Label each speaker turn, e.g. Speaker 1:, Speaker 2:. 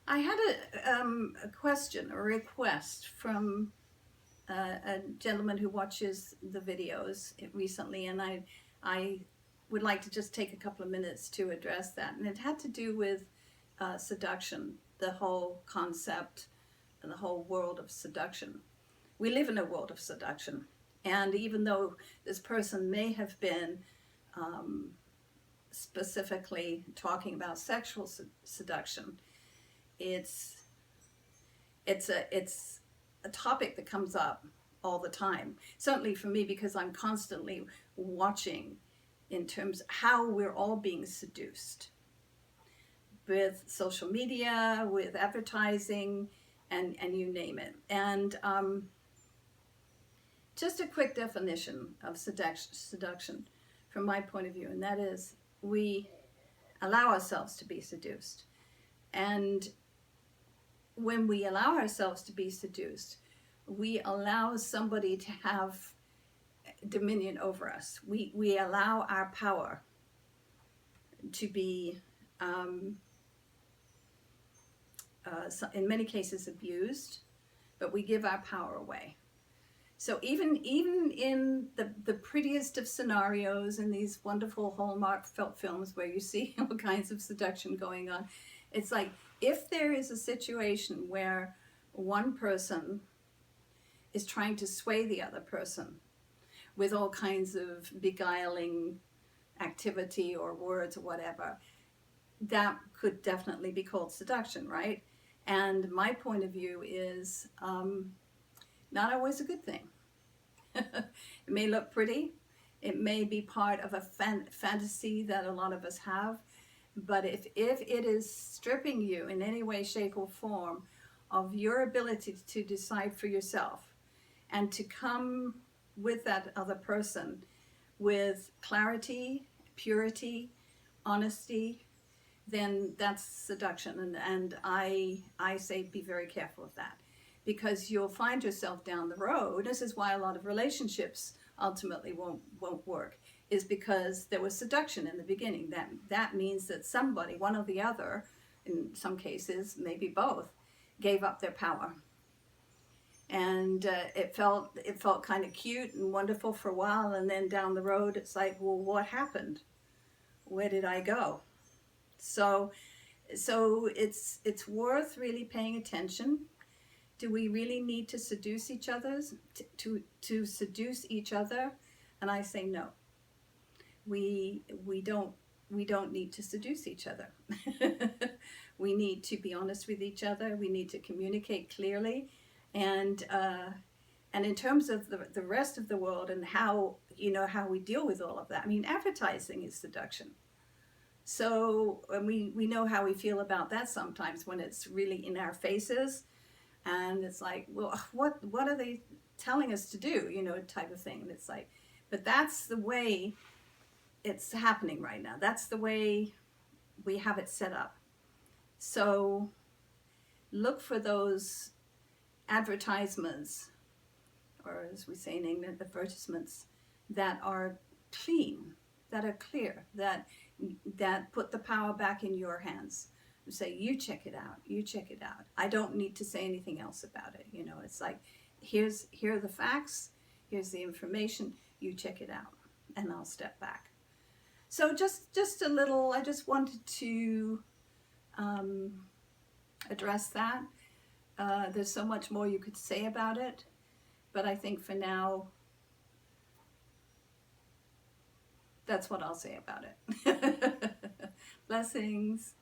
Speaker 1: I had a question, a request from a gentleman who watches the videos recently, and I would like to just take a couple of minutes to address that. And it had to do with seduction, the whole concept and the whole world of seduction. We live in a world of seduction, and even though this person may have been um, specifically talking about sexual seduction, it's it's a topic that comes up all the time. Certainly for me, because I'm constantly watching in terms of how we're all being seduced with social media, with advertising, and you name it. And just a quick definition of seduction from my point of view, and that is we allow ourselves to be seduced. And when we allow ourselves to be seduced, we allow somebody to have dominion over us. We allow our power to be, in many cases, abused, but we give our power away. So even in the prettiest of scenarios in these wonderful Hallmark films where you see all kinds of seduction going on, it's like if there is a situation where one person is trying to sway the other person with all kinds of beguiling activity or words or whatever, that could definitely be called seduction, right? And my point of view is not always a good thing. It may look pretty. It may be part of a fantasy that a lot of us have. But if it is stripping you in any way, shape, or form of your ability to decide for yourself and to come with that other person with clarity, purity, honesty, then that's seduction. And I say be very careful of that, because you'll find yourself down the road. This is why a lot of relationships ultimately won't work, is because there was seduction in the beginning. That means that somebody, one or the other, in some cases, maybe both, gave up their power. And it felt kind of cute and wonderful for a while, and then down the road, it's like, well, what happened? Where did I go? So it's worth really paying attention. Do we really need to seduce each other? To seduce each other? And I say no. We don't need to seduce each other. We need to be honest with each other. We need to communicate clearly, and in terms of the rest of the world and how we deal with all of that. I mean, advertising is seduction. So we know how we feel about that sometimes when it's really in our faces, and it's like, well, what are they telling us to do? Type of thing. And it's like, but that's the way it's happening right now. That's the way we have it set up. So look for those advertisements, or as we say in England, advertisements, that are clean, that are clear, that put the power back in your hands. Say, you check it out, you check it out. I don't need to say anything else about it. It's like, here are the facts, here's the information, you check it out, and I'll step back. So just a little, I just wanted to address that. There's so much more you could say about it, but I think for now, that's what I'll say about it. Blessings.